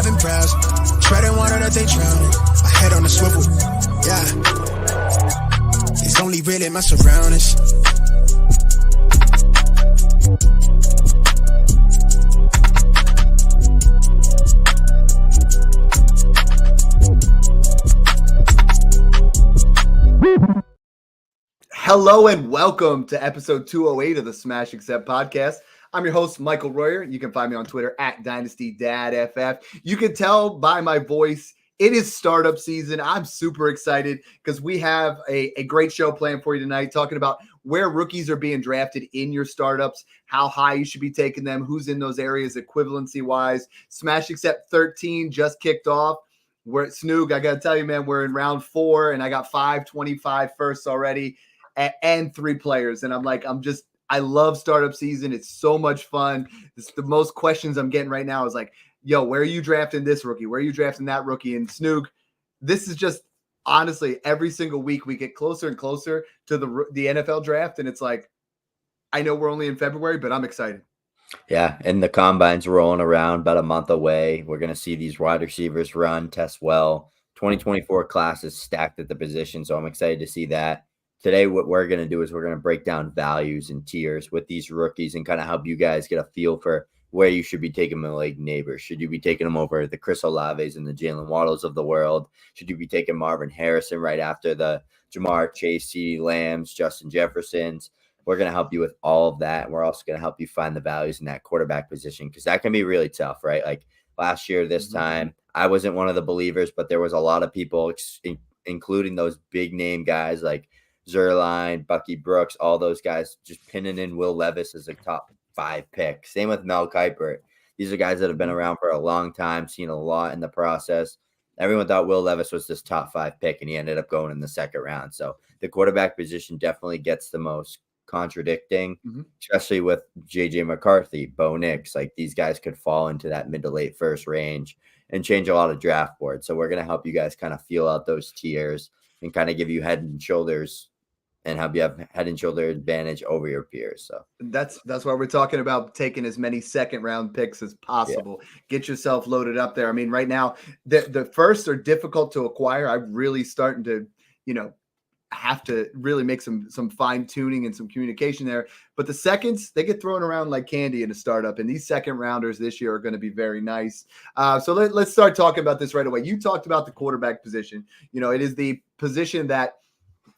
11 crowds, treading water that they drowning. My head on the swivel, yeah. It's only really my surroundings. Hello and welcome to episode 208 of the Smash Accept podcast. I'm your host, Michael Royer. You can find me on Twitter at DynastyDadFF. You can tell by my voice, it is startup season. I'm super excited because we have a great show planned for you tonight, talking about where rookies are being drafted in your startups, how high you should be taking them, who's in those areas equivalency-wise. Smash Accept 13 just kicked off. We're at Snoog. I got to tell you, man, we're in round 4, and I got 525 firsts already and 3 players. And I love startup season. It's so much fun. It's the most questions I'm getting right now is like, yo, where are you drafting this rookie? Where are you drafting that rookie? And Snoog, this is just honestly every single week we get closer and closer to the NFL draft. And it's like, I know we're only in February, but I'm excited. Yeah, and the combine's rolling around about a month away. We're going to see these wide receivers run, test well. 2024 class is stacked at the position, so I'm excited to see that. Today, what we're going to do is we're going to break down values and tiers with these rookies and kind of help you guys get a feel for where you should be taking them like neighbors. Should you be taking them over the Chris Olaves and the Jalen Waddles of the world? Should you be taking Marvin Harrison right after the Jamar Chase, CeeDee Lambs, Justin Jeffersons? We're going to help you with all of that. And we're also going to help you find the values in that quarterback position because that can be really tough, right? Like last year, this time, I wasn't one of the believers, but there was a lot of people, including those big name guys like Zerline, Bucky Brooks, all those guys just pinning in Will Levis as a top 5 pick. Same with Mel Kiper. These are guys that have been around for a long time, seen a lot in the process. Everyone thought Will Levis was this top 5 pick, and he ended up going in the second round. So the quarterback position definitely gets the most contradicting, especially with JJ McCarthy, Bo Nix. Like these guys could fall into that mid to late first range and change a lot of draft boards. So we're going to help you guys kind of feel out those tiers and kind of give you head and shoulders and help you have head and shoulder advantage over your peers. So that's why we're talking about taking as many second round picks as possible. Yeah. Get yourself loaded up there. I mean, right now the firsts are difficult to acquire. I'm really starting to, have to really make some fine tuning and some communication there. But the seconds, they get thrown around like candy in a startup. And these second rounders this year are going to be very nice. So let's start talking about this right away. You talked about the quarterback position. It is the position that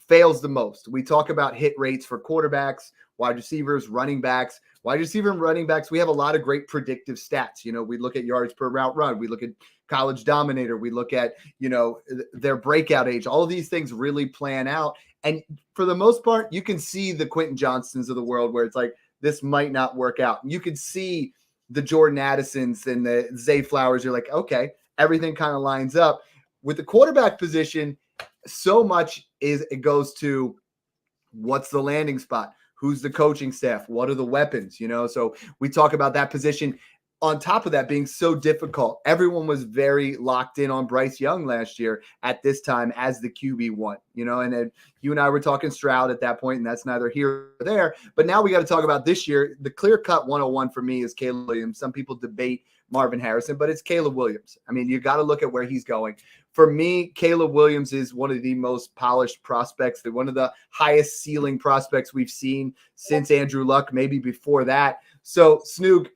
fails the most. We talk about hit rates for quarterbacks, wide receivers, running backs. Wide receiver and running backs, we have a lot of great predictive stats. We look at yards per route run. We look at college dominator. We look at, their breakout age. All of these things really plan out. And for the most part, you can see the Quentin Johnstons of the world where it's like, this might not work out. You could see the Jordan Addisons and the Zay Flowers. You're like, okay, everything kind of lines up. With the quarterback position, so much it goes to what's the landing spot? Who's the coaching staff? What are the weapons? So we talk about that position. On top of that being so difficult, everyone was very locked in on Bryce Young last year at this time as the QB1, and then you and I were talking Stroud at that point, and that's neither here or there. But now we got to talk about this year. The clear-cut 101 for me is Caleb Williams. Some people debate Marvin Harrison, but it's Caleb Williams. I mean, you got to look at where he's going. For me, Caleb Williams is one of the most polished prospects, one of the highest ceiling prospects we've seen since Andrew Luck, maybe before that. So, Snoog,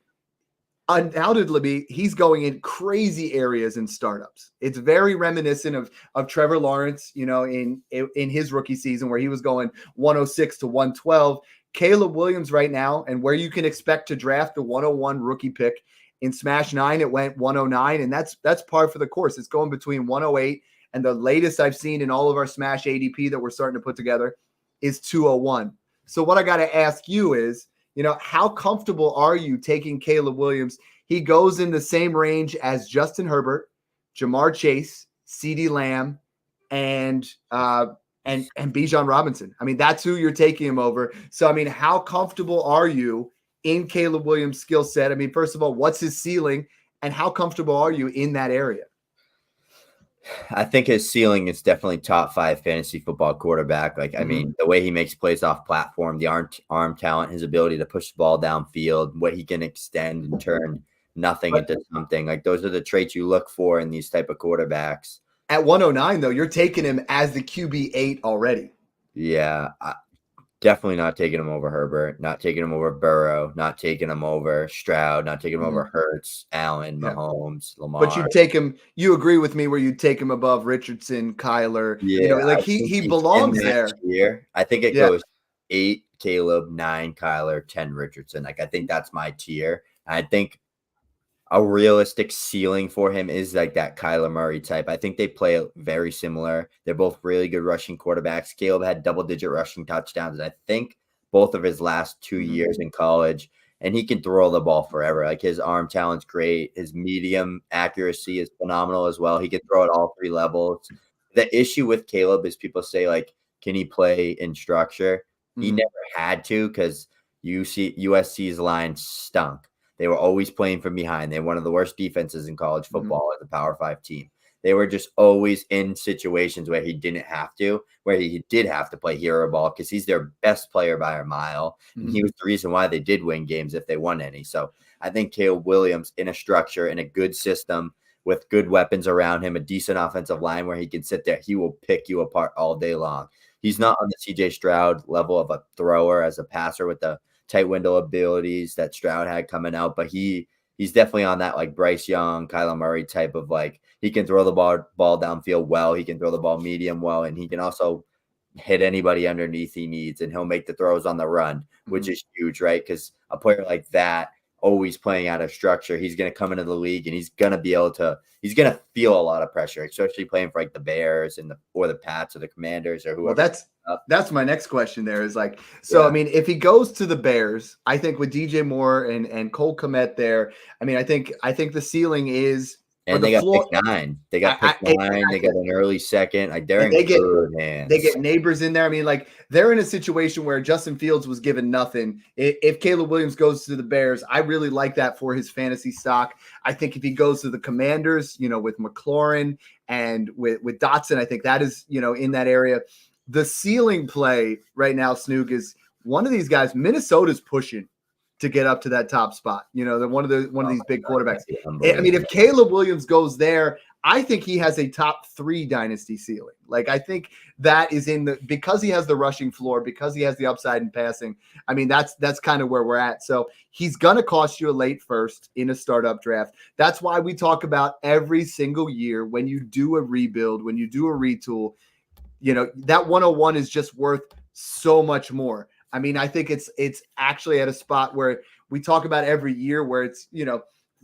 undoubtedly, he's going in crazy areas in startups. It's very reminiscent of Trevor Lawrence, in his rookie season where he was going 106 to 112. Caleb Williams right now, and where you can expect to draft the 101 rookie pick. In Smash 9, it went 109, and that's par for the course. It's going between 108, and the latest I've seen in all of our Smash ADP that we're starting to put together is 201. So what I got to ask you is, how comfortable are you taking Caleb Williams? He goes in the same range as Justin Herbert, Jamar Chase, CeeDee Lamb, and Bijan Robinson. I mean, that's who you're taking him over. So, I mean, how comfortable are you in Caleb Williams' skill set? I mean, first of all, what's his ceiling and how comfortable are you in that area? I think his ceiling is definitely top 5 fantasy football quarterback. I mean, the way he makes plays off platform, the arm talent, his ability to push the ball downfield, what he can extend and turn nothing But into something. Like those are the traits you look for in these type of quarterbacks. at 109, though, you're taking him as the QB8 already. Yeah, definitely not taking him over Herbert, not taking him over Burrow, not taking him over Stroud, not taking him over Hurts, Allen, Yeah. Mahomes, But Lamar. you'd take him. You agree with me where you'd take him above Richardson, Kyler. Yeah, Like I think he he's in belongs that there. tier. I think it Yeah. goes 8 Caleb, 9 Kyler, 10 Richardson. Like I think that's my tier. I think a realistic ceiling for him is like that Kyler Murray type. I think they play very similar. They're both really good rushing quarterbacks. Caleb had double-digit rushing touchdowns, I think both of his last 2 years in college, and he can throw the ball forever. Like his arm talent's great. His medium accuracy is phenomenal as well. He can throw at all 3 levels. The issue with Caleb is people say, like, can he play in structure? He never had to because USC's line stunk. They were always playing from behind. They're one of the worst defenses in college football as a Power 5 team. They were just always in situations where he didn't have to, where he did have to play hero ball because he's their best player by a mile. And he was the reason why they did win games if they won any. So I think Caleb Williams in a structure, in a good system with good weapons around him, a decent offensive line where he can sit there, he will pick you apart all day long. He's not on the CJ Stroud level of a thrower as a passer with the tight window abilities that Stroud had coming out, but he's definitely on that like Bryce Young, Kyler Murray type of like he can throw the ball downfield well, he can throw the ball medium well, and he can also hit anybody underneath he needs, and he'll make the throws on the run, which is huge, right? Because a player like that, always playing out of structure, he's going to come into the league and he's going to feel a lot of pressure, especially playing for like the Bears or the Pats or the Commanders or whoever. Well, that's my next question there is like, so, I mean, if he goes to the Bears, I think with DJ Moore and Cole Kmet there, I mean, I think the ceiling is, and they got pick 9. They got pick 9. Exactly. They got an early second. Like they're in good hands. They get neighbors in there. I mean, like they're in a situation where Justin Fields was given nothing. If Caleb Williams goes to the Bears, I really like that for his fantasy stock. I think if he goes to the Commanders, with McLaurin and with Dotson, I think that is, in that area. The ceiling play right now, Snoog, is one of these guys. Minnesota's pushing to get up to that top spot. They're one of these big quarterbacks. I mean, if Caleb Williams goes there, I think he has a top 3 dynasty ceiling. Like, I think that is because he has the rushing floor, because he has the upside in passing. I mean, that's kind of where we're at. So he's going to cost you a late first in a startup draft. That's why we talk about every single year when you do a rebuild, when you do a retool, that 101 is just worth so much more. I mean, I think it's actually at a spot where we talk about every year where it's,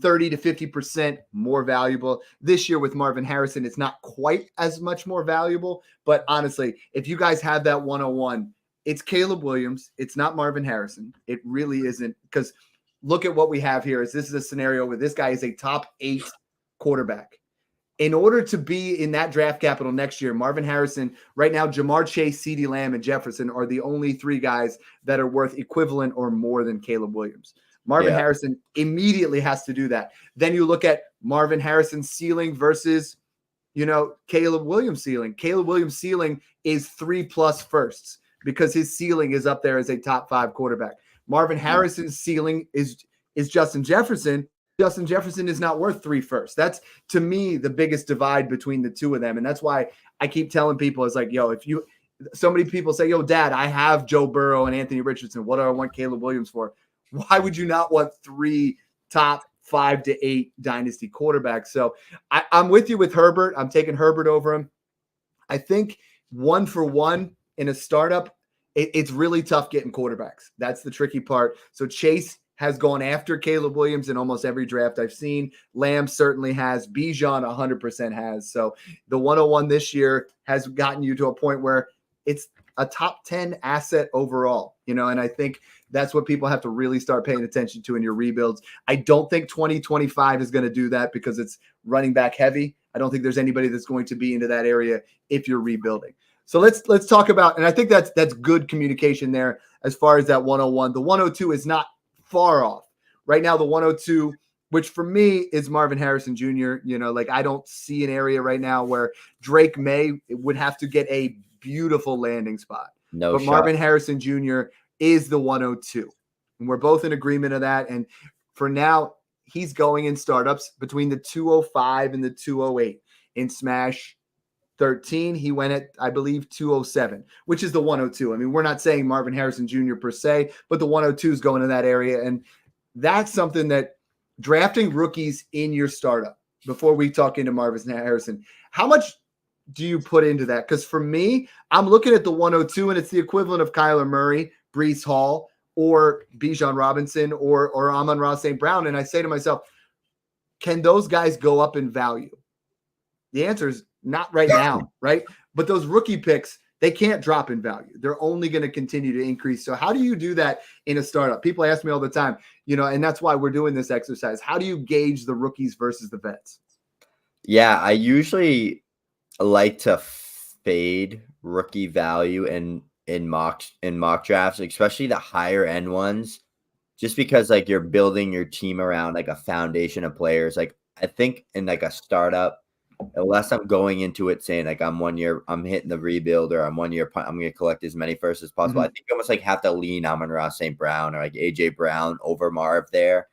30 to 50% more valuable. This year with Marvin Harrison, it's not quite as much more valuable. But honestly, if you guys have that 101, it's Caleb Williams. It's not Marvin Harrison. It really isn't, because look at what we have here. This is a scenario where this guy is a top 8 quarterback. In order to be in that draft capital next year, Marvin Harrison, right now, Jamar Chase, CeeDee Lamb, and Jefferson are the only 3 guys that are worth equivalent or more than Caleb Williams. Marvin Harrison immediately has to do that. Then you look at Marvin Harrison's ceiling versus, Caleb Williams' ceiling. Caleb Williams' ceiling is 3+ firsts because his ceiling is up there as a top 5 quarterback. Marvin Harrison's ceiling is Justin Jefferson. Justin Jefferson is not worth 3 firsts. That's, to me, the biggest divide between the two of them. And that's why I keep telling people, it's like, so many people say, Dad, I have Joe Burrow and Anthony Richardson. What do I want Caleb Williams for? Why would you not want 3 top 5 to 8 dynasty quarterbacks? So I'm with you with Herbert. I'm taking Herbert over him. I think 1 for 1 in a startup, it's really tough getting quarterbacks. That's the tricky part. So Chase has gone after Caleb Williams in almost every draft I've seen. Lamb certainly has. Bijan 100% has. So the 101 this year has gotten you to a point where it's a top 10 asset overall, and I think that's what people have to really start paying attention to in your rebuilds. I don't think 2025 is going to do that because it's running back heavy. I don't think there's anybody that's going to be into that area if you're rebuilding. So let's talk about, and I think that's good communication there as far as that 101. The 102 is not far off. Right now, the 102, which for me is Marvin Harrison Jr., I don't see an area right now where Drake May would have to get a beautiful landing spot. But Marvin Harrison Jr. is the 102. And we're both in agreement of that. And for now, he's going in startups between the 205 and the 208. In Smash 13, he went at, I believe, 207, which is the 102. I mean, we're not saying Marvin Harrison Jr. per se, but the 102 is going in that area. And that's something that drafting rookies in your startup, before we talk into Marvin Harrison, how much do you put into that? Because for me, I'm looking at the 102, and it's the equivalent of Kyler Murray, Breece Hall, or Bijan Robinson, or Amon-Ra St. Brown. And I say to myself, can those guys go up in value? The answer is not right now, right? But those rookie picks, they can't drop in value. They're only going to continue to increase. So how do you do that in a startup? People ask me all the time, and that's why we're doing this exercise. How do you gauge the rookies versus the vets? Yeah, I usually like to fade rookie value in mock drafts, especially the higher end ones, just because like you're building your team around like a foundation of players. Like I think in like a startup, unless I'm going into it saying like I'm hitting the rebuild, or I'm 1 year, I'm going to collect as many firsts as possible. I think you almost like have to lean Amon-Ra St. Brown or like AJ Brown over Marv there,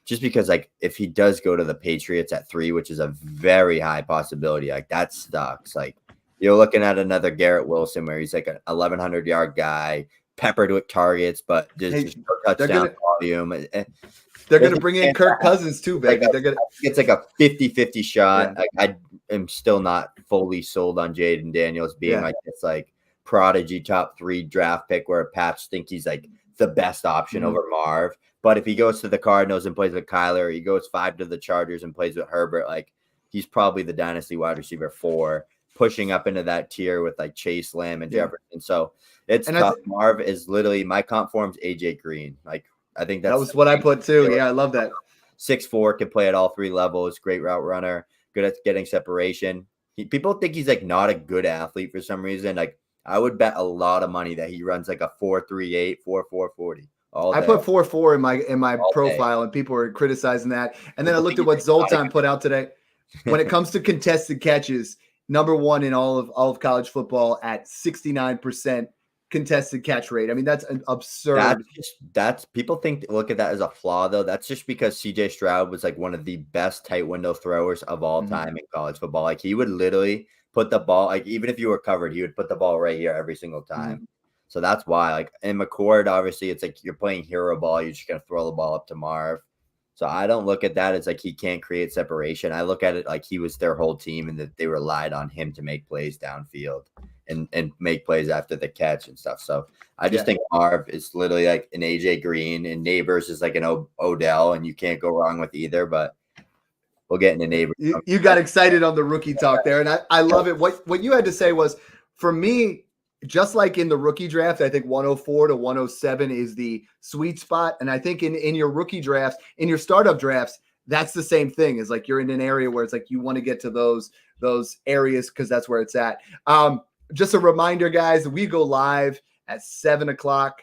just because like if he does go to the Patriots at 3, which is a very high possibility, like that sucks. Like you're looking at another Garrett Wilson where he's like an 1,100 yard guy, peppered with targets, but just no touchdown volume. They're going to bring in Kirk Cousins too, baby. It's like a 50-50 shot. Yeah. Like I am still not fully sold on Jaden Daniels being like this like prodigy top 3 draft pick where Pats think he's like the best option over Marv. But if he goes to the Cardinals and plays with Kyler, or he goes 5 to the Chargers and plays with Herbert, like he's probably the dynasty wide receiver 4, pushing up into that tier with like Chase, Lamb, and Jefferson. So it's tough. Marv is literally my comp form's AJ Green. Like I think that was what I put too. Yeah, I love that. 6'4", can play at all 3 levels. Great route runner. Good at getting separation. People think he's like not a good athlete for some reason. Like I would bet a lot of money that he runs like a 4.38, 4.40. I put 4.4 in my profile, and people were criticizing that. And then I looked at what Zoltan put out today. When it comes to contested catches, number 1 in all of college football at 69% contested catch rate. I mean, that's absurd. That's people look at that as a flaw, though. That's just because CJ Stroud was like one of the best tight window throwers of all time in college football. Like he would literally put the ball, like even if you were covered, he would put the ball right here every single time. So that's why, like in McCord, obviously it's like you're playing hero ball. You're just going to throw the ball up to Marv. So I don't look at that as like he can't create separation. I look at it like he was their whole team and that they relied on him to make plays downfield and make plays after the catch and stuff. So I just think Marv is literally like an AJ Green, and Neighbors is like an Odell, and you can't go wrong with either. But we'll get into Neighbors. You got excited on the rookie talk there, and I love it. What you had to say was, for me, just like in the rookie draft, I think 104 to 107 is the sweet spot. And I think in your rookie drafts, in your startup drafts, that's the same thing. Is like you're in an area where it's like you want to get to those areas because that's where it's at. Just a reminder, guys, we go live at 7:00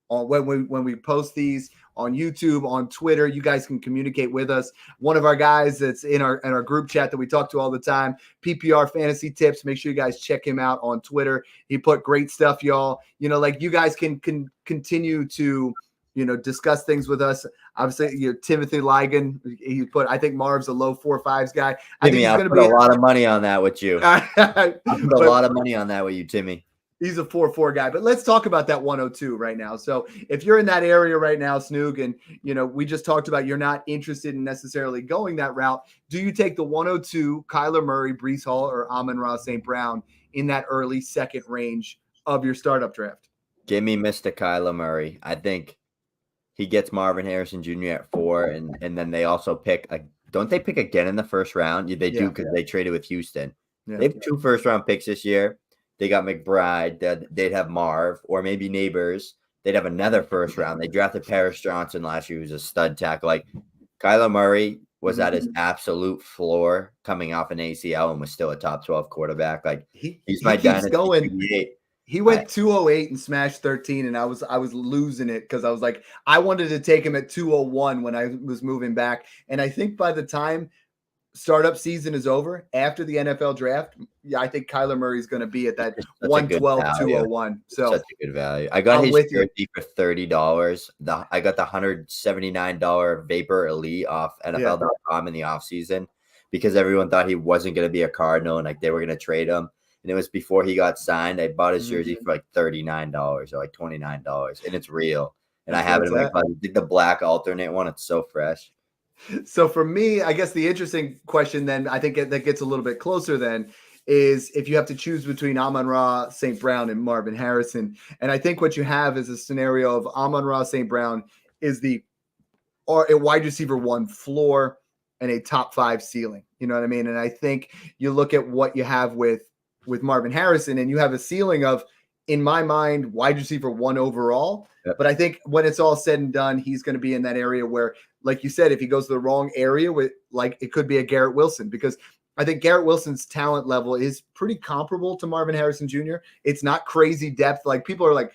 on when we post these on YouTube, on Twitter. You guys can communicate with us. One of our guys that's in our group chat that we talk to all the time, PPR Fantasy Tips. Make sure you guys check him out on Twitter. He put great stuff, y'all. Like you guys can continue to discuss things with us. Obviously, Timothy Ligon, he put, I think Marv's a low 4.5s guy. I think he's going to be a lot of money on that with you. I put a lot of money on that with you, Timmy. He's a 4.4 guy, but let's talk about that 102 right now. So if you're in that area right now, Snoog, and we just talked about you're not interested in necessarily going that route, do you take the 102 Kyler Murray, Breece Hall, or Amon-Ra St. Brown in that early second range of your startup draft? Give me Mr. Kyler Murray. I think he gets Marvin Harrison Jr. at 4, and then they also pick don't they pick again in the first round? They do because they traded with Houston. Yeah. They have 2 first-round picks this year. They got McBride. They'd have Marv, or maybe Neighbors. They'd have another first round. They drafted Paris Johnson last year, who's a stud tackle. Like Kyler Murray was at his absolute floor coming off an ACL and was still a top 12 quarterback. Like he's my dynasty. He went 208 and smashed 13, and I was losing it because I was like, I wanted to take him at 201 when I was moving back. And I think by the time startup season is over, after the NFL draft, yeah, I think Kyler Murray is going to be at that It's such a good 112, value. 201. So Such a good value. I got I'm his with you. jersey for $30. I got the $179 Vapor Elite off NFL.com in the offseason because everyone thought he wasn't going to be a Cardinal and like they were going to trade him. And it was before he got signed. I bought his jersey for like $39 or like $29, and it's real. And I have it in my closet. The black alternate one. It's so fresh. So for me, I guess the interesting question then, I think that gets a little bit closer then, is if you have to choose between Amon-Ra, St. Brown, and Marvin Harrison. And I think what you have is a scenario of Amon-Ra, St. Brown is or a wide receiver 1 floor and a top 5 ceiling. You know what I mean? And I think you look at what you have with Marvin Harrison, and you have a ceiling of, in my mind, wide receiver 1 overall. Yep. But I think when it's all said and done, he's going to be in that area where, like you said, if he goes to the wrong area, with like it could be a Garrett Wilson, because I think Garrett Wilson's talent level is pretty comparable to Marvin Harrison Jr. It's not crazy depth. Like people are like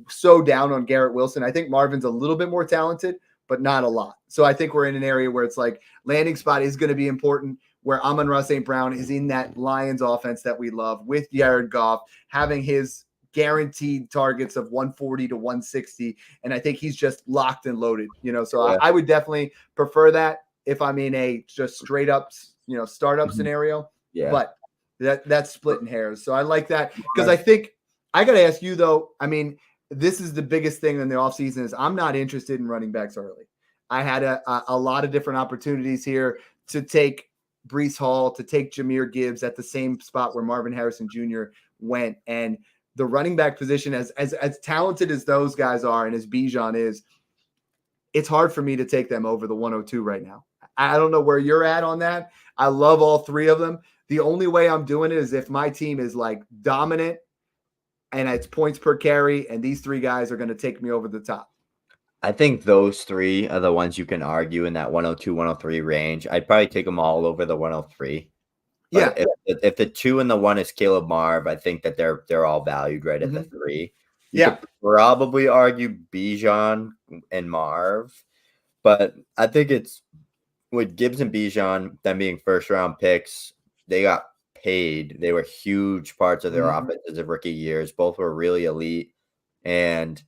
so down on Garrett Wilson. I think Marvin's a little bit more talented, but not a lot. So I think we're in an area where it's like landing spot is going to be important, where Amon-Ra St. Brown is in that Lions offense that we love with Jared Goff having his guaranteed targets of 140 to 160. And I think he's just locked and loaded, so yeah. I would definitely prefer that if I'm in a just straight up, startup scenario, but that's splitting hairs. So I like that because I think I got to ask you though, I mean, this is the biggest thing in the offseason is I'm not interested in running backs early. I had a lot of different opportunities here to take Breece Hall, to take Jahmyr Gibbs at the same spot where Marvin Harrison Jr. went. And the running back position, as talented as those guys are and as Bijan is, it's hard for me to take them over the 102 right now. I don't know where you're at on that. I love all 3 of them. The only way I'm doing it is if my team is like dominant and it's points per carry, and these 3 guys are going to take me over the top. I think those 3 are the ones you can argue in that 102, 103 range. I'd probably take them all over the 103. But yeah, if the 2 and the 1 is Caleb Marv, I think that they're all valued right at the 3. You could probably argue Bijan and Marv, but I think it's with Gibbs and Bijan, them being first round picks, they got paid. They were huge parts of their offenses of rookie years. Both were really elite, and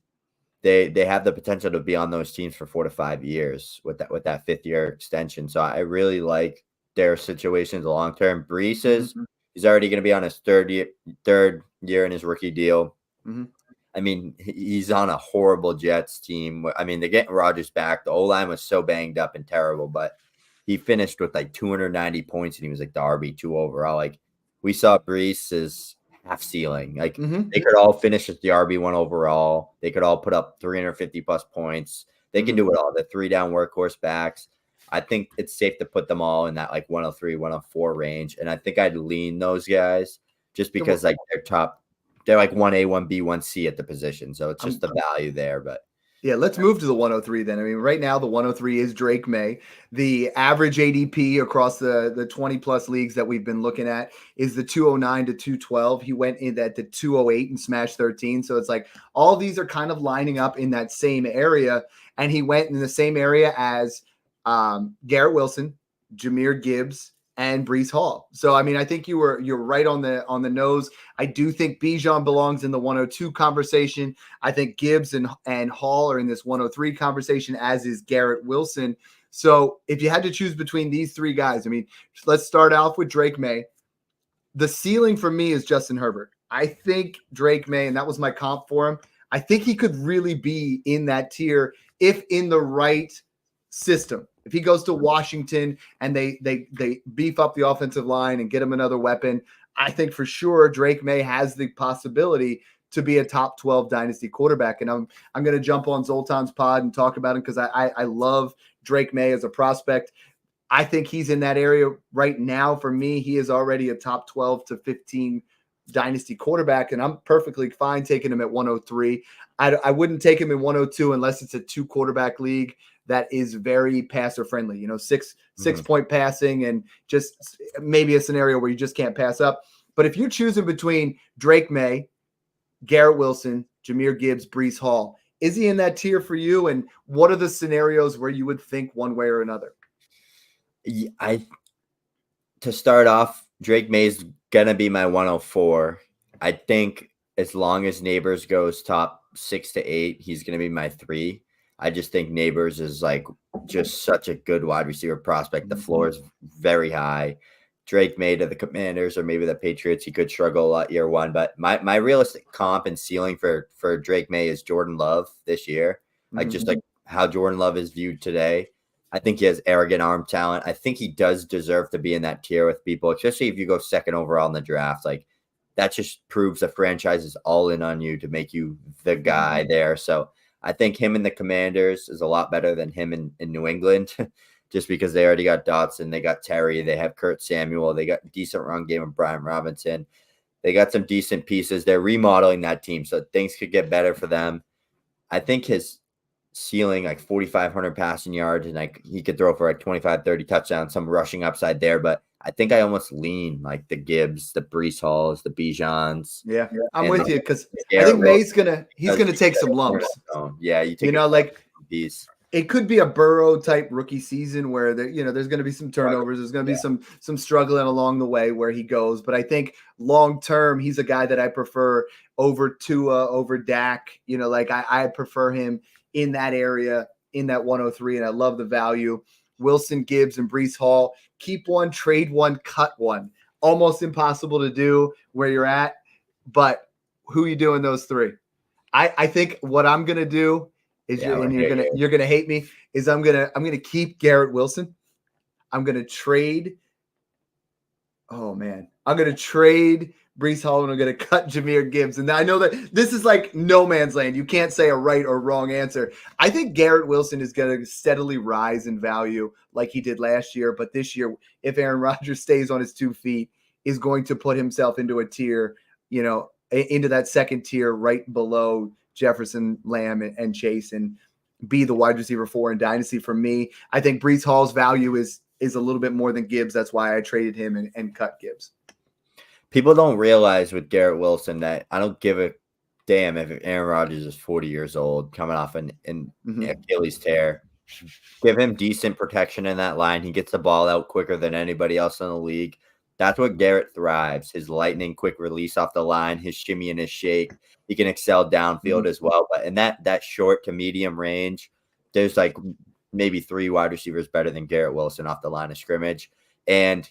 they have the potential to be on those teams for 4 to 5 years with that 5th year extension. So I really like their situations long term. Breece he's already going to be on his third year in his rookie deal. I mean, he's on a horrible Jets team. I mean, they're getting Rodgers back. The O-line was so banged up and terrible, but he finished with like 290 points and he was like the RB2 overall. Like we saw Breece's half ceiling. Like they could all finish as the RB1 overall. They could all put up 350 plus points. They can do it all. The 3 down workhorse backs. I think it's safe to put them all in that like 103, 104 range. And I think I'd lean those guys just because like they're like 1A, 1B, 1C at the position. So it's just the value there. But yeah, let's move to the 103 then. I mean, right now the 103 is Drake May. The average ADP across the 20 plus leagues that we've been looking at is the 209 to 212. He went in at the 208 and smashed 13. So it's like all these are kind of lining up in that same area. And he went in the same area as Garrett Wilson, Jahmyr Gibbs, and Breece Hall. So, I mean, I think you're right on the nose. I do think Bijan belongs in the 102 conversation. I think Gibbs and Hall are in this 103 conversation, as is Garrett Wilson. So if you had to choose between these 3 guys, I mean, let's start off with Drake May. The ceiling for me is Justin Herbert. I think Drake May, and that was my comp for him, I think he could really be in that tier if in the right system. If he goes to Washington and they beef up the offensive line and get him another weapon, I think for sure Drake May has the possibility to be a top 12 dynasty quarterback. And I'm going to jump on Zoltan's pod and talk about him because I love Drake May as a prospect. I think he's in that area right now. For me, he is already a top 12 to 15 dynasty quarterback, and I'm perfectly fine taking him at 103. I wouldn't take him in 102 unless it's a 2 quarterback league that is very passer friendly, 6 point passing and just maybe a scenario where you just can't pass up. But if you're choosing between Drake May, Garrett Wilson, Jahmyr Gibbs, Breece Hall, is he in that tier for you? And what are the scenarios where you would think one way or another? Yeah, to start off, Drake May's gonna be my 104. I think as long as Neighbors goes top 6 to 8, he's gonna be my 3. I just think Neighbors is like just such a good wide receiver prospect. The floor is very high. Drake May to the Commanders or maybe the Patriots, he could struggle a lot year one. But my realistic comp and ceiling for Drake May is Jordan Love this year. Like just like how Jordan Love is viewed today. I think he has arrogant arm talent. I think he does deserve to be in that tier with people, especially if you go second overall in the draft. Like that just proves the franchise is all in on you to make you the guy there. So I think him in the Commanders is a lot better than him in New England, just because they already got Dotson, they got Terry, they have Kurt Samuel, they got decent run game of Brian Robinson. They got some decent pieces. They're remodeling that team, so things could get better for them. I think his ceiling, like 4,500 passing yards, and like he could throw for like 25, 30 touchdowns, some rushing upside there. But I think I almost lean like the Gibbs, the Brees Halls, the Bijans. Yeah, I'm with you because I think May's gonna take some lumps. Yeah, like these. It could be a Burrow type rookie season where there's going to be some turnovers. There's going to be some struggling along the way where he goes. But I think long term, he's a guy that I prefer over Tua, over Dak. I prefer him in that area, in that 103, and I love the value. Wilson, Gibbs, and Brees Hall. Keep one, trade one, cut one. Almost impossible to do where you're at. But who are you doing those 3? I think what I'm going to do is you're gonna hate me. Is I'm gonna keep Garrett Wilson. I'm gonna trade. Oh man, I'm gonna trade Brees Hall and I'm gonna cut Jahmyr Gibbs. And I know that this is like no man's land. You can't say a right or wrong answer. I think Garrett Wilson is gonna steadily rise in value like he did last year. But this year, if Aaron Rodgers stays on his 2 feet, is going to put himself into a tier, into that second tier right below Jefferson, Lamb, and Chase, and be the wide receiver 4 in Dynasty. For me, I think Brees Hall's value is a little bit more than Gibbs. That's why I traded him and cut Gibbs. People don't realize with Garrett Wilson that I don't give a damn if Aaron Rodgers is 40 years old coming off an Achilles tear. Give him decent protection in that line. He gets the ball out quicker than anybody else in the league. That's what Garrett thrives. His lightning quick release off the line, his shimmy and his shake. He can excel downfield as well. But in that short to medium range, there's like maybe 3 wide receivers better than Garrett Wilson off the line of scrimmage. And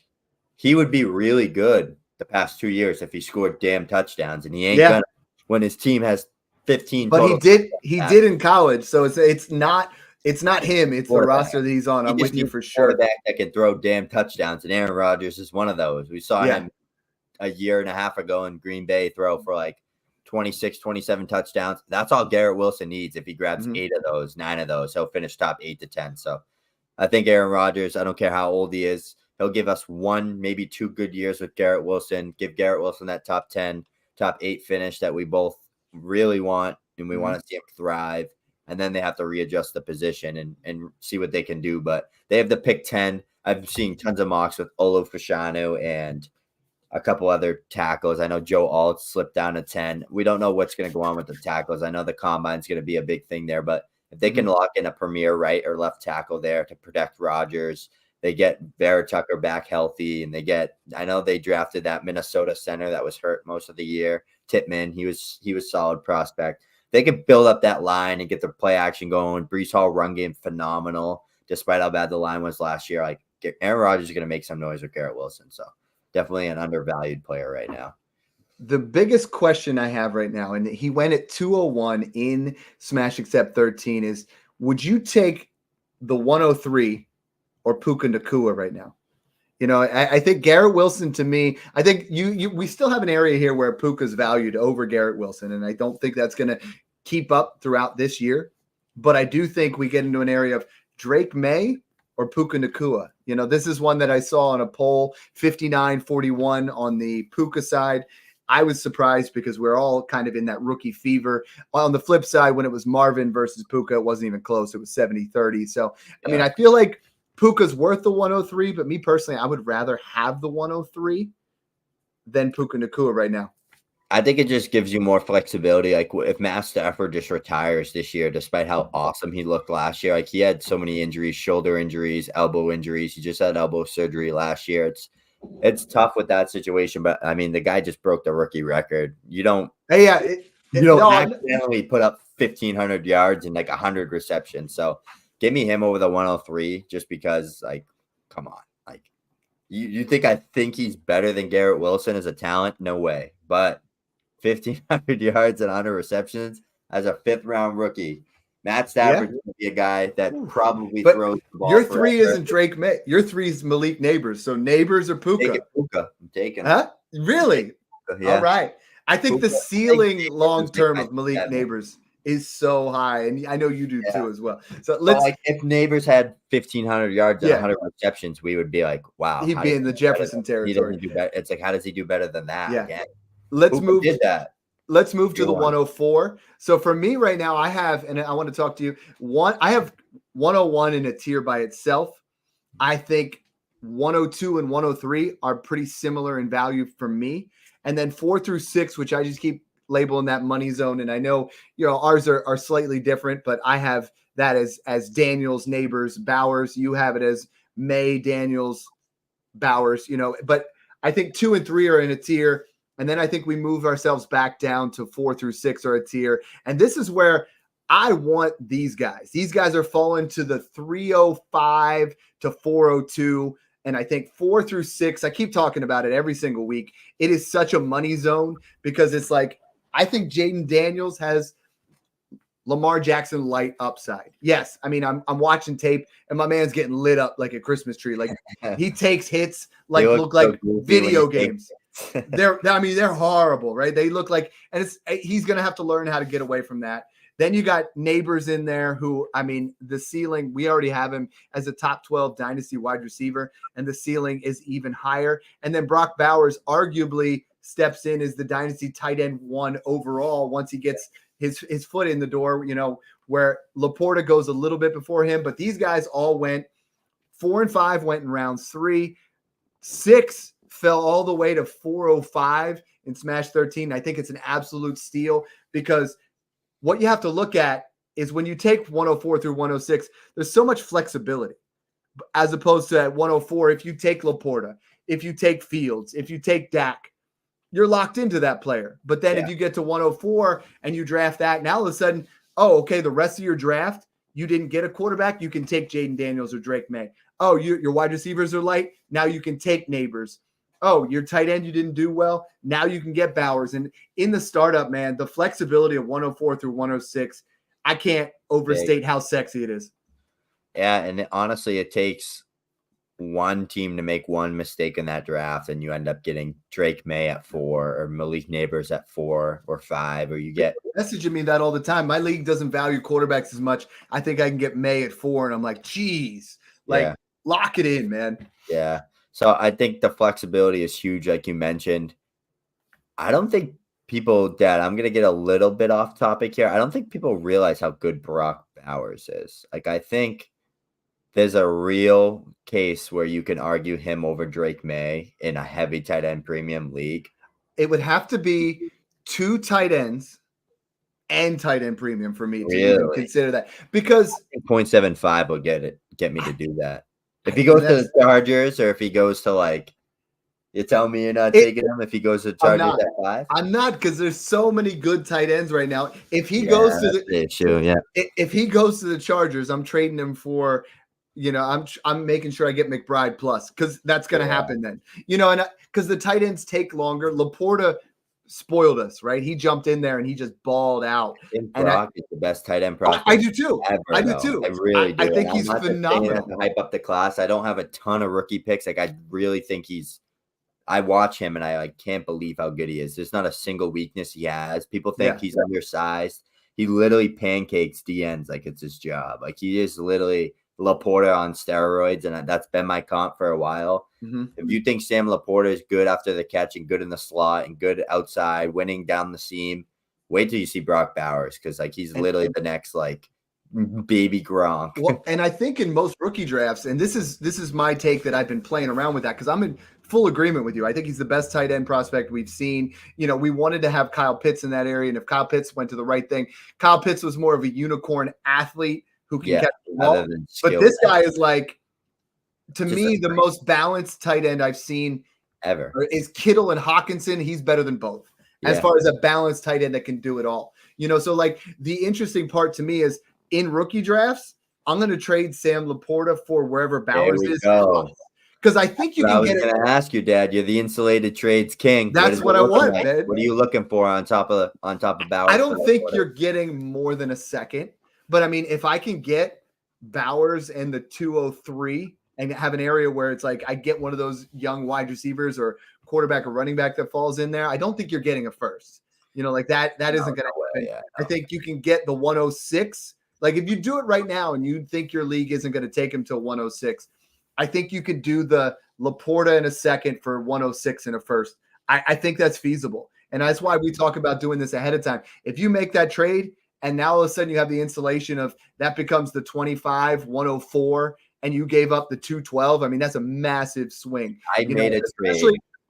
he would be really good the past 2 years if he scored damn touchdowns. And he ain't gonna when his team has 15. But he did in college. So it's not him. It's the roster that he's on. I'm with you for sure. That can throw damn touchdowns, and Aaron Rodgers is one of those. We saw him a year and a half ago in Green Bay throw for like 26, 27 touchdowns. That's all Garrett Wilson needs. If he grabs 8 of those, 9 of those, he'll finish top 8 to 10. So I think Aaron Rodgers, I don't care how old he is, he'll give us 1, maybe 2 good years with Garrett Wilson. Give Garrett Wilson that top 10, top 8 finish that we both really want, and we want to see him thrive. And then they have to readjust the position and see what they can do. But they have the pick 10. I've seen tons of mocks with Olu Fashanu and a couple other tackles. I know Joe Alt slipped down to 10. We don't know what's going to go on with the tackles. I know the combine's going to be a big thing there. But if they can lock in a premier right or left tackle there to protect Rodgers, they get Vera Tucker back healthy. And I know they drafted that Minnesota center that was hurt most of the year. Tippmann, he was solid prospect. They could build up that line and get their play action going. Brees Hall run game phenomenal, despite how bad the line was last year. Like Aaron Rodgers is going to make some noise with Garrett Wilson. So definitely an undervalued player right now. The biggest question I have right now, and he went at 201 in Smash Accept 13, is would you take the 103 or Puka Nacua right now? I think Garrett Wilson, to me, I think we still have an area here where Puka's valued over Garrett Wilson, and I don't think that's going to keep up throughout this year. But I do think we get into an area of Drake May or Puka Nacua. This is one that I saw on a poll, 59-41 on the Puka side. I was surprised because we're all kind of in that rookie fever. On the flip side, when it was Marvin versus Puka, it wasn't even close. It was 70-30. So, I mean, I feel like Puka's worth the 103, but me personally, I would rather have the 103 than Puka Nacua right now. I think it just gives you more flexibility. Like if Matt Stafford just retires this year, despite how awesome he looked last year, like he had so many injuries, shoulder injuries, elbow injuries. He just had elbow surgery last year. it's tough with that situation. But I mean, the guy just broke the rookie record. You don't Hey, yeah, accidentally put up 1,500 yards and like 100 receptions. So give me him over the 103 just because, like, come on. Like, you think I think he's better than Garrett Wilson as a talent? No way. But 1,500 yards and 100 receptions as a 5th-round rookie. Matt Stafford would be a guy that probably throws the ball. Your 3 isn't Drake May. Your 3 is Malik Neighbors. So Neighbors or Puka? I'm taking Huh? Really? Yeah. All right. I think the ceiling long term of Malik Neighbors is so high, and I know you do too as well. So if Neighbors had 1,500 yards and 100 receptions, we would be like, wow, he'd be in the Jefferson territory. It's like, how does he do better than that? Yeah. Again? Let's move to the 104. So for me right now, I have, and I want to talk to you. I have 101 in a tier by itself. I think 102 and 103 are pretty similar in value for me. And then 4 through 6, which I just keep labeling that money zone. And I know, ours are slightly different, but I have that as Daniels, Neighbors, Bowers. You have it as May, Daniels, Bowers, but I think 2 and 3 are in a tier. And then I think we move ourselves back down to 4 through 6 are a tier. And this is where I want these guys. These guys are falling to the 305 to 402. And I think 4 through 6, I keep talking about it every single week. It is such a money zone because it's like, I think Jaden Daniels has Lamar Jackson light upside. Yes. I mean, I'm watching tape and my man's getting lit up like a Christmas tree. Like he takes hits like look like video games. They're horrible, right? They look like, and he's going to have to learn how to get away from that. Then you got Neighbors in there who, I mean, the ceiling, we already have him as a top 12 dynasty wide receiver, and the ceiling is even higher. And then Brock Bowers arguably steps in as the dynasty tight end 1 overall once he gets his foot in the door, where Laporta goes a little bit before him. But these guys all went 4 and 5 went in rounds 3. 6 fell all the way to 405 in Smash 13. I think it's an absolute steal because what you have to look at is when you take 104 through 106, there's so much flexibility as opposed to at 104. If you take Laporta, if you take Fields, if you take Dak, you're locked into that player. But then if you get to 104 and you draft that, now all of a sudden, the rest of your draft, you didn't get a quarterback. You can take Jaden Daniels or Drake May. Oh, your wide receivers are light. Now you can take Neighbors. Oh, your tight end, you didn't do well. Now you can get Bowers. And in the startup, man, the flexibility of 104 through 106, I can't overstate how sexy it is. Yeah, and honestly, it takes one team to make one mistake in that draft, and you end up getting Drake May at 4 or Malik Neighbors at 4 or 5, or you get messaging me that all the time. My league doesn't value quarterbacks as much. I think I can get May at 4, and I'm like, geez, lock it in, man. Yeah. So I think the flexibility is huge, like you mentioned. I don't think people, Dad, I'm going to get a little bit off topic here. I don't think people realize how good Brock Bowers is. Like, I think there's a real case where you can argue him over Drake May in a heavy tight end premium league. It would have to be 2 tight ends and tight end premium for me to even consider that, because 0.75 will get me to do that. If he goes to the Chargers, or if he goes to you tell me you're not taking him if he goes to the Chargers at 5? I'm not, because there's so many good tight ends right now. If he goes to the issue, if he goes to the Chargers, I'm trading him for, I'm making sure I get McBride plus, because that's going to happen then. And because the tight ends take longer. Laporta spoiled us, right? He jumped in there and he just balled out. And Brock is the best tight end prospect. I do too. I really do. I think he's phenomenal. To hype up the class. I don't have a ton of rookie picks. I really think I watch him and I can't believe how good he is. There's not a single weakness he has. People think he's undersized. He literally pancakes DNs like it's his job. He is literally Laporta on steroids, and that's been my comp for a while. Mm-hmm. If you think Sam Laporta is good after the catch and good in the slot and good outside, winning down the seam, wait till you see Brock Bowers, because he's literally the next baby Gronk. Well, and I think in most rookie drafts, and this is my take that I've been playing around with that, because I'm in full agreement with you. I think he's the best tight end prospect we've seen. We wanted to have Kyle Pitts in that area, and if Kyle Pitts went to the right thing, Kyle Pitts was more of a unicorn athlete who can catch the ball. But this guy is to me, the most balanced tight end I've seen ever. Or is Kittle and Hawkinson, he's better than both. As Yeah. far as a balanced tight end that can do it all. So like the interesting part to me is in rookie drafts, I'm going to trade Sam Laporta for wherever Bowers is. Because I think you I can was get it. going to ask you, Dad. You're the insulated trades king. That's what I want, man. What are you looking for on top of Bowers? I don't think you're getting more than a second. But I mean, if I can get Bowers and the 203 and have an area where it's like I get one of those young wide receivers or quarterback or running back that falls in there, I don't think you're getting a first. Like that isn't going to happen. I think you can get the 106. Like if you do it right now and you think your league isn't going to take him to 106, I think you could do the Laporta in a second for 106 in a first. I think that's feasible. And that's why we talk about doing this ahead of time. If you make that trade and now all of a sudden you have the insulation of that becomes the 25, 104, and you gave up the 212, I mean, that's a massive swing. I made a trade.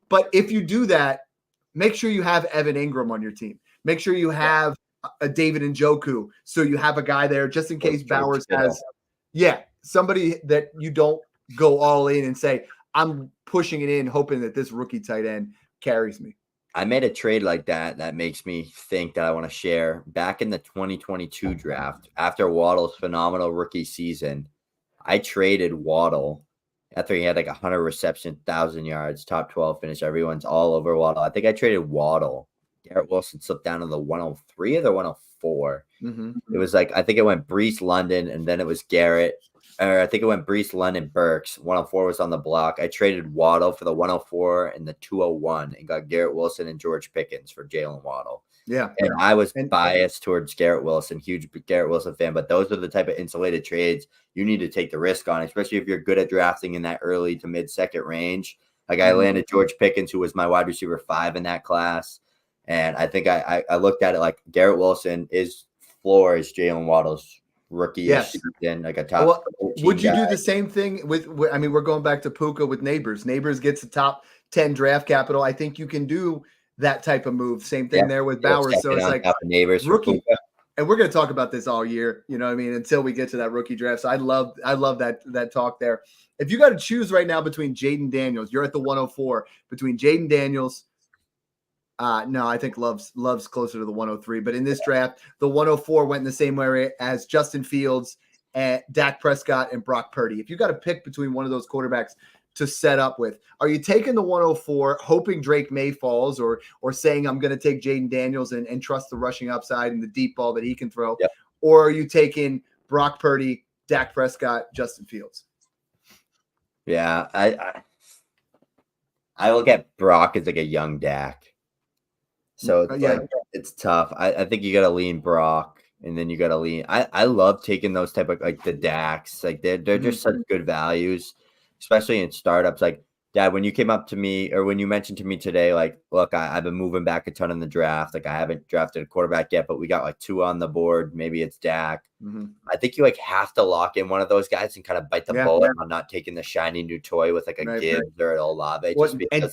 But if you do that, make sure you have Evan Ingram on your team. Make sure you have a David Njoku. So you have a guy there just in case Bowers has, somebody that you don't go all in and say, I'm pushing it in, hoping that this rookie tight end carries me. I made a trade like that makes me think that I want to share. Back in the 2022 draft, after Waddle's phenomenal rookie season, I traded Waddle after he had like 100 receptions, 1,000 yards, top 12 finish. Everyone's all over Waddle. I think I traded Waddle. Garrett Wilson slipped down to the 103 or the 104. Mm-hmm. It was like, I think it went Brees London and then it was Garrett. Or I think it went Brees London Burks. 104 was on the block. I traded Waddle for the 104 and the 201 and got Garrett Wilson and George Pickens for Jalen Waddle. Yeah. And I was biased towards Garrett Wilson, huge Garrett Wilson fan, but those are the type of insulated trades you need to take the risk on, especially if you're good at drafting in that early to mid-second range. Like I landed George Pickens, who was my wide receiver 5 in that class. And I think I looked at it like Garrett Wilson is floor is Jalen Waddle's rookie season, like a top. Well, would you do the same thing with, I mean, we're going back to Puka with Neighbors. Neighbors gets a top 10 draft capital. I think you can do that type of move. Same thing there with Bowers. So it's like Neighbors rookie. And we're going to talk about this all year, you know what I mean, until we get to that rookie draft. So I love that talk there. If you got to choose right now between Jaden Daniels, you're at the 104, between Jaden Daniels. No, I think Love's closer to the 103. But in this draft, the 104 went in the same area as Justin Fields, and Dak Prescott, and Brock Purdy. If you got to pick between one of those quarterbacks to set up with, are you taking the 104, hoping Drake May falls, or saying I'm going to take Jaden Daniels and trust the rushing upside and the deep ball that he can throw? Yep. Or are you taking Brock Purdy, Dak Prescott, Justin Fields? Yeah, I look at Brock as like a young Dak. So it's like, it's tough. I think you got to lean Brock, and then you got to lean. I love taking those type of like the Daks. Like they're just such good values, especially in startups. Like Dad, when you came up to me or when you mentioned to me today, like, look, I've been moving back a ton in the draft. Like I haven't drafted a quarterback yet, but we got like 2 on the board. Maybe it's Dak. Mm-hmm. I think you like have to lock in one of those guys and kind of bite the bullet on not taking the shiny new toy with like a Gibbs or an Olave. And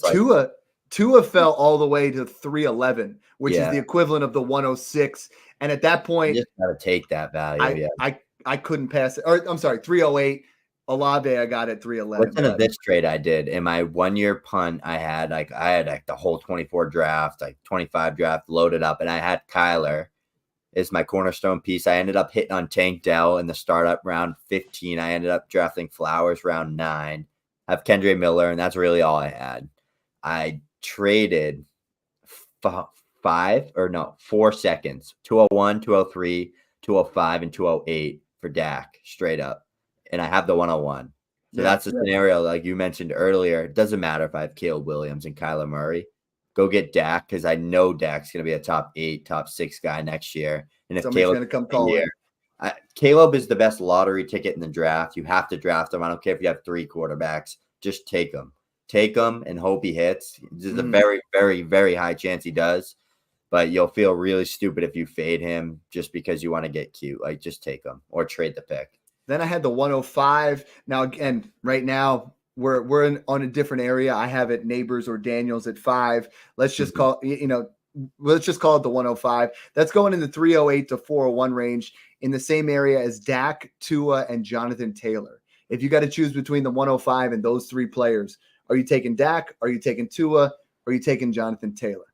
Tua fell all the way to 311, which is the equivalent of the 106. And at that point, you just got to take that value. I couldn't pass it. Or I'm sorry, 308. Olave, I got at 311. Listen to this trade I did in my 1-year punt. I had the whole 24 draft, like 25 draft loaded up, and I had Kyler is my cornerstone piece. I ended up hitting on Tank Dell in the startup round 15. I ended up drafting Flowers round 9. I have Kendre Miller, and that's really all I had. I traded 4 seconds, 201, 203, 205, and 208 for Dak straight up. And I have the 101. So that's a scenario like you mentioned earlier. It doesn't matter if I have Caleb Williams and Kyler Murray. Go get Dak because I know Dak's going to be a top 8, top 6 guy next year. And if Caleb's going to come call here, Caleb is the best lottery ticket in the draft. You have to draft him. I don't care if you have 3 quarterbacks. Just take him. Take him and hope he hits. There's a very, very, very high chance he does. But you'll feel really stupid if you fade him just because you want to get cute. Like, just take him or trade the pick. Then I had the 105. Now, again, right now, we're on a different area. I have it Neighbors or Daniels at 5. Let's just call let's just call it the 105. That's going in the 308 to 401 range in the same area as Dak, Tua, and Jonathan Taylor. If you got to choose between the 105 and those 3 players, Are you taking Dak? Are you taking Tua? Are you taking Jonathan Taylor?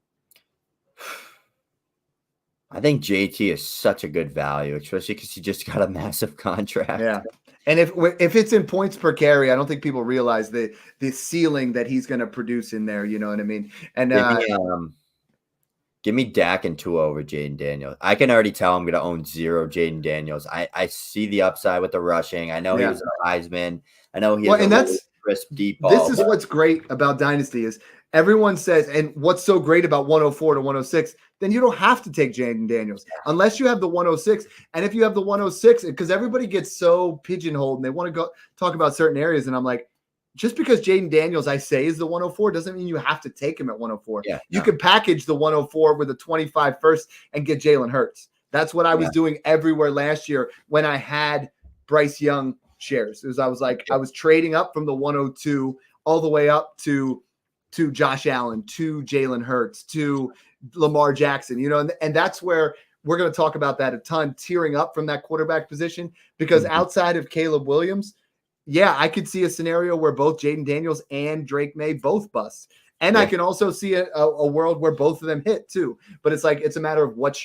I think JT is such a good value, especially because he just got a massive contract. Yeah. And if it's in points per carry, I don't think people realize the ceiling that he's going to produce in there. You know what I mean? And give me Dak and Tua over Jaden Daniels. I can already tell I'm going to own 0 Jaden Daniels. I see the upside with the rushing. I know he was a Heisman. I know he has a really crisp deep ball. This is what's great about Dynasty is everyone says, and what's so great about 104 to 106, then you don't have to take Jaden Daniels unless you have the 106. And if you have the 106, because everybody gets so pigeonholed and they want to go talk about certain areas. And I'm like, just because Jaden Daniels, I say, is the 104 doesn't mean you have to take him at 104. Yeah, you could package the 104 with a 25 first and get Jalen Hurts. That's what I was doing everywhere last year when I had Bryce Young shares. I was trading up from the 102 all the way up to Josh Allen, to Jalen Hurts, to Lamar Jackson, and that's where we're going to talk about that a ton, tearing up from that quarterback position, because outside of Caleb Williams, I could see a scenario where both Jaden Daniels and Drake May both bust. And I can also see a world where both of them hit too. But it's a matter of what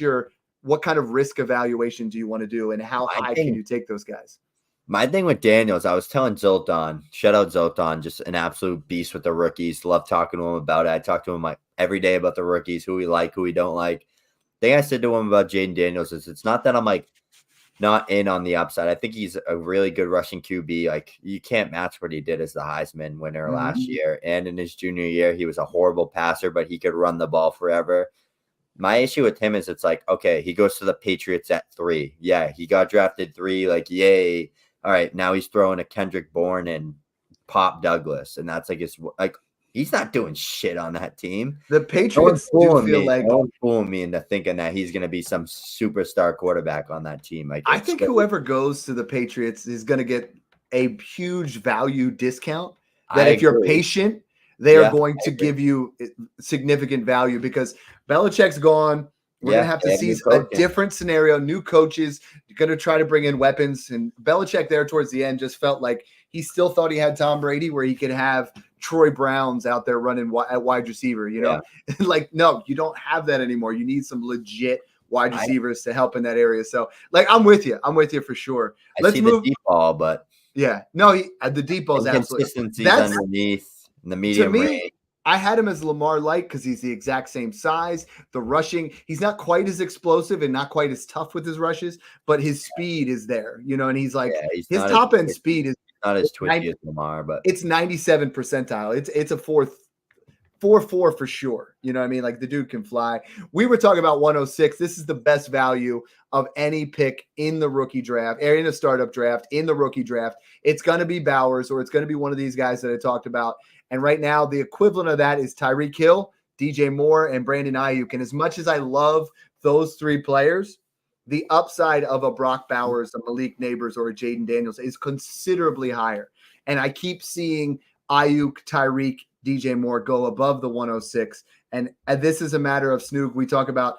kind of risk evaluation do you want to do and how high can you take those guys? My thing with Daniels, I was telling Zoltan, shout out Zoltan, just an absolute beast with the rookies. Love talking to him about it. I talk to him every day about the rookies, who we like, who we don't like. The thing I said to him about Jaden Daniels is it's not that I'm not in on the upside. I think he's a really good rushing QB. You can't match what he did as the Heisman winner last year. And in his junior year, he was a horrible passer, but he could run the ball forever. My issue with him is okay, he goes to the Patriots at 3. Yeah, he got drafted 3, yay. All right, now he's throwing a Kendrick Bourne and Pop Douglas, and that's he's not doing shit on that team. The Patriots do feel don't fool me into thinking that he's going to be some superstar quarterback on that team. I think whoever goes to the Patriots is going to get a huge value discount. That if you're patient, they are going to give you significant value because Belichick's gone. We're going to have to see a different scenario, new coaches, going to try to bring in weapons. And Belichick there towards the end just felt like he still thought he had Tom Brady where he could have Troy Browns out there running at wide receiver, no, you don't have that anymore. You need some legit wide receivers to help in that area. So I'm with you. I'm with you for sure. Let's move the deep ball, but the deep ball is absolutely underneath in the medium range. I had him as Lamar-like because he's the exact same size. The rushing, he's not quite as explosive and not quite as tough with his rushes, but his speed is there, and he's his top end speed is not as twitchy as Lamar, but it's 97 percentile. It's a 4.4 for sure. You know what I mean? The dude can fly. We were talking about 106. This is the best value of any pick in the rookie draft, or in a startup draft, in the rookie draft. It's going to be Bowers, or it's going to be one of these guys that I talked about. And right now, the equivalent of that is Tyreek Hill, DJ Moore, and Brandon Ayuk. And as much as I love those 3 players, the upside of a Brock Bowers, a Malik Neighbors, or a Jaden Daniels is considerably higher. And I keep seeing Ayuk, Tyreek, DJ Moore go above the 106. And this is a matter of Snoog. We talk about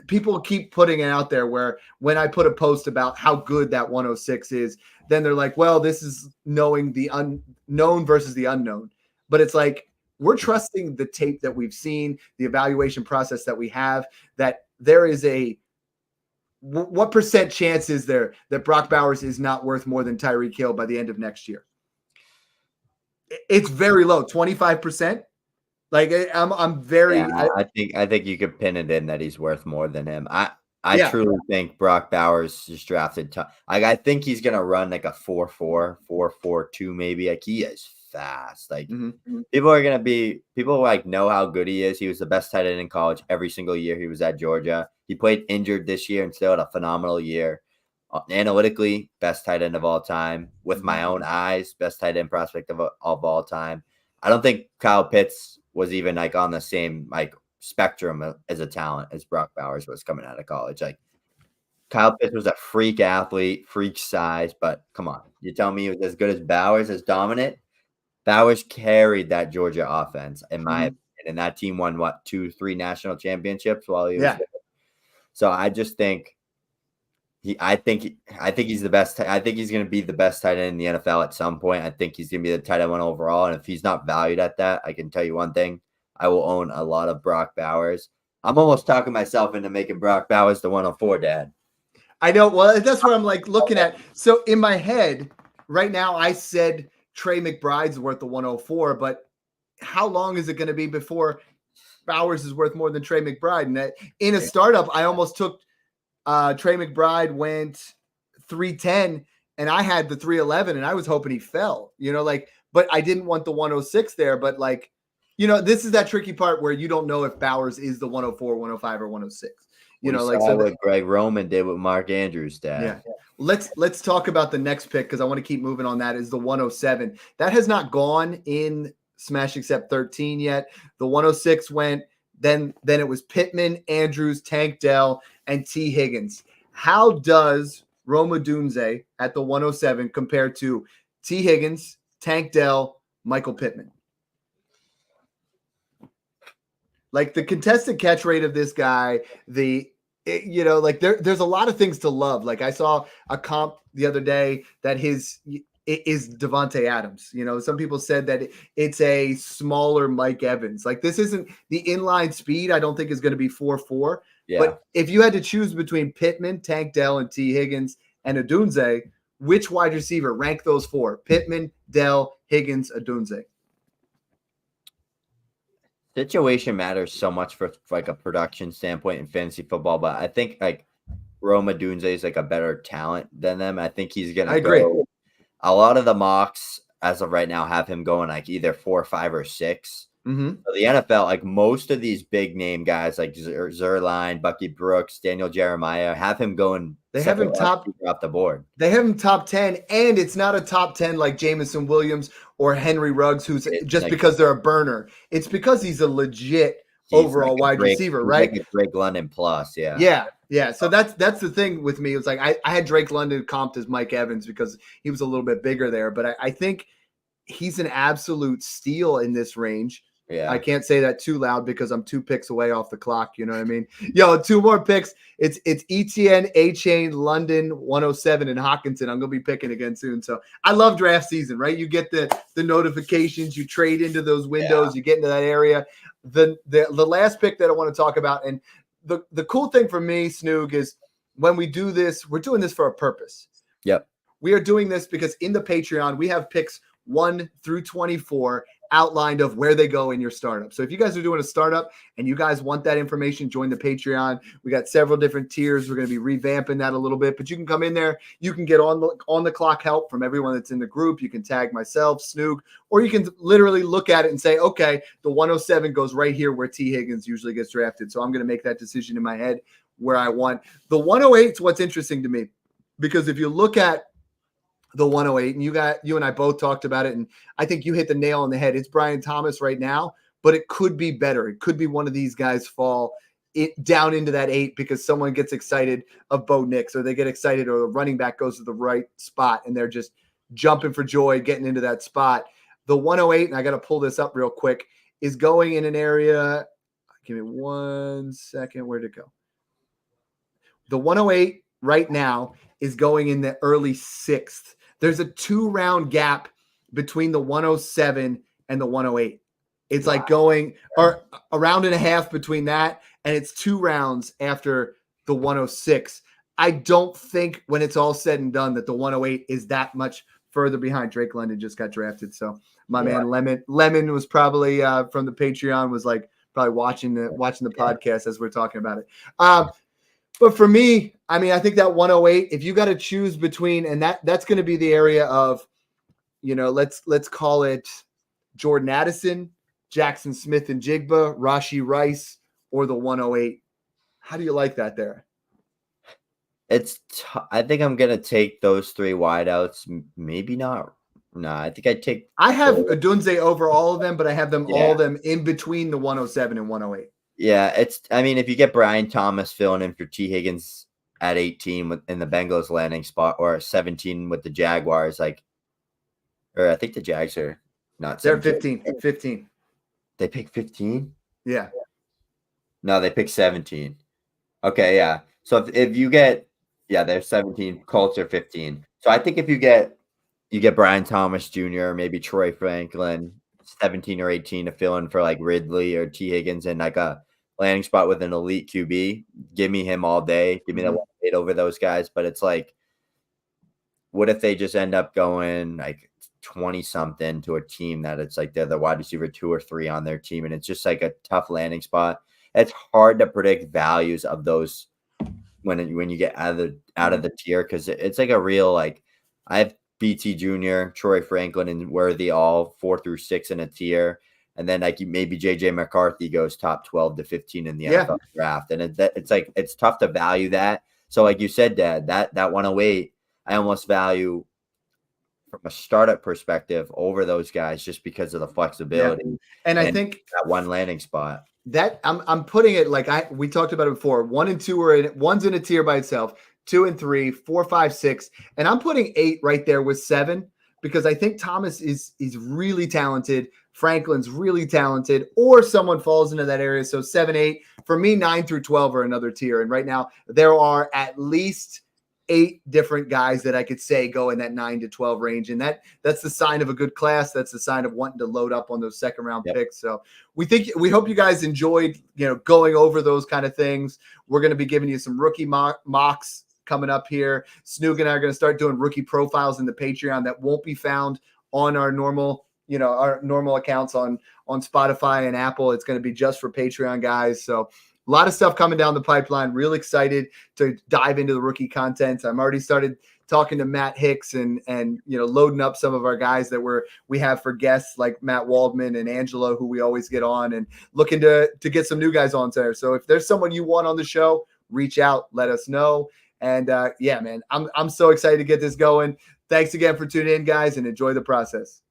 people keep putting it out there where when I put a post about how good that 106 is, then they're like, well, this is knowing the unknown versus the unknown. But it's we're trusting the tape that we've seen, the evaluation process that we have, that there is what percent chance is there that Brock Bowers is not worth more than Tyreek Hill by the end of next year? It's very low, 25%. I'm very. I think you could pin it in that he's worth more than him. I truly think Brock Bowers just drafted. I think he's gonna run a 4.4, 4.42 maybe. He is fast. People know how good he is. He was the best tight end in college every single year he was at Georgia. He played injured this year and still had a phenomenal year. Analytically, best tight end of all time. With my own eyes, best tight end prospect of all time. I don't think Kyle Pitts was even on the same spectrum as a talent as Brock Bowers was coming out of college. Kyle Pitts was a freak athlete, freak size, but come on, you tell me he was as good as Bowers, as dominant? Bowers carried that Georgia offense, in my opinion, and that team won 2-3 national championships while he was there. So I just think I think he's the best. I think he's going to be the best tight end in the NFL at some point. I think he's going to be the tight end one overall. And if he's not valued at that, I can tell you one thing: I will own a lot of Brock Bowers. I'm almost talking myself into making Brock Bowers the 104, Dad. I know. Well, that's what I'm like looking at. So in my head right now, I said Trey McBride's worth the 104, but how long is it going to be before Bowers is worth more than Trey McBride? And that, in a startup, I almost took Trey McBride went 310 and I had the 311 and I was hoping he fell, but I didn't want the 106 there. But this is that tricky part where you don't know if Bowers is the 104, 105, or 106. So what Greg Roman did with Mark Andrews, Dad. Yeah. Let's talk about the next pick because I want to keep moving on. That is the 107. That has not gone in Smash Accept 13 yet. The 106 went. Then it was Pittman, Andrews, Tank Dell, and T. Higgins. How does Rome Odunze at the 107 compare to T. Higgins, Tank Dell, Michael Pittman? Like the contested catch rate of this guy, there's a lot of things to love. Like I saw a comp the other day that it is Devontae Adams. Some people said that it's a smaller Mike Evans. Like this isn't the inline speed. I don't think is going to be 4.4. Yeah. But if you had to choose between Pittman, Tank Dell, and T. Higgins and Odunze, which wide receiver rank those four? Pittman, Dell, Higgins, Odunze. Situation matters so much for like a production standpoint in fantasy football, but I think like Rome Odunze is like a better talent than them. I think he's going to agree. A lot of the mocks as of right now have him going like either 4, 5, or 6. Mm-hmm. So the NFL, like most of these big name guys like Zerline, Bucky Brooks, Daniel Jeremiah, have him going. They have him off the board. They have him top 10, and it's not a top 10 like Jameson Williams or Henry Ruggs, who's just like, because they're a burner. It's because he's a legit overall wide receiver, right? Like a Drake London plus, yeah. Yeah. So that's the thing with me. It's like I had Drake London comped as Mike Evans because he was a little bit bigger there, but I think he's an absolute steal in this range. Yeah. I can't say that too loud because I'm 2 picks away off the clock. You know what I mean? 2 more picks. It's ETN, A-Chain, London, 107, and Hawkinson. I'm going to be picking again soon. So I love draft season, right? You get the notifications. You trade into those windows. Yeah. You get into that area. The last pick that I want to talk about, and the cool thing for me, Snoog, is when we do this, we're doing this for a purpose. Yep. We are doing this because in the Patreon, we have picks 1 through 24 outlined of where they go in your startup. So if you guys are doing a startup and you guys want that information, join the Patreon. We got several different tiers. We're going to be revamping that a little bit, but you can come in there. You can get on the clock help from everyone that's in the group. You can tag myself, Snoog, or you can literally look at it and say, okay, the 107 goes right here where T. Higgins usually gets drafted. So I'm going to make that decision in my head where I want. The 108 is what's interesting to me, because if you look at the 108, and you and I both talked about it, and I think you hit the nail on the head. It's Brian Thomas right now, but it could be better. It could be one of these guys fall down into that 8 because someone gets excited of Bo Nix, or they get excited, or the running back goes to the right spot and they're just jumping for joy getting into that spot. The 108, and I got to pull this up real quick, is going in an area. Give me 1 second. Where'd it go? The 108 right now is going in the early 6th. There's a 2-round gap between the 107 and the 108. It's like going or a round and a half between that, and it's 2 rounds after the 106. I don't think when it's all said and done that the 108 is that much further behind. Drake London just got drafted. So my man Lemon was probably from the Patreon was like probably watching the podcast as we're talking about it. But for me, I mean, I think that 108, if you got to choose between, and that's going to be the area of, let's call it Jordan Addison, Jackson Smith and Jigba, Rashee Rice, or the 108. How do you like that there? I think I'm going to take those 3 wideouts. Maybe not. No, I think I have Odunze over all of them, but I have them all of them in between the 107 and 108. Yeah, if you get Brian Thomas filling in for T. Higgins at 18 in the Bengals landing spot, or 17 with the Jaguars, or I think the Jags are not. They're 15. They pick 15? Yeah. No, they pick 17. Okay, yeah. So if you get Yeah, they're 17. Colts are 15. So I think if you get Brian Thomas Jr., maybe Troy Franklin, 17 or 18 to fill in for like Ridley or T. Higgins and like a landing spot with an elite QB. Give me him all day. Give me the 1-8 over those guys. But it's like, what if they just end up going like 20 something to a team that it's like they're the wide receiver 2 or 3 on their team, and it's just like a tough landing spot. It's hard to predict values of those when you get out of the tier, because it's like a real, like, I have BT Jr., Troy Franklin, and Worthy all 4 through 6 in a tier, and then like maybe JJ McCarthy goes top 12 to 15 in the NFL draft, and it's like it's tough to value that. So like you said, Dad, that 108, I almost value from a startup perspective over those guys just because of the flexibility. And I think that one landing spot. That I'm putting it like we talked about it before. 1 and 2 are one's in a tier by itself. 2 and 3, 4, 5, 6, and I'm putting 8 right there with 7 because I think Thomas is really talented. Franklin's really talented, or someone falls into that area. So 7, 8 for me. 9 through 12 are another tier, and right now there are at least 8 different guys that I could say go in that 9 to 12 range. And that's the sign of a good class. That's the sign of wanting to load up on those second round picks. So we hope you guys enjoyed, going over those kind of things. We're going to be giving you some rookie mocks coming up here. Snoog and I are going to start doing rookie profiles in the Patreon that won't be found on our normal accounts on Spotify and Apple. It's going to be just for Patreon guys. So a lot of stuff coming down the pipeline. Real excited to dive into the rookie content. I'm already started talking to Matt Hicks and loading up some of our guys that we have for guests like Matt Waldman and Angelo, who we always get on, and looking to get some new guys on there. So if there's someone you want on the show, reach out, let us know. And man, I'm so excited to get this going. Thanks again for tuning in, guys, and enjoy the process.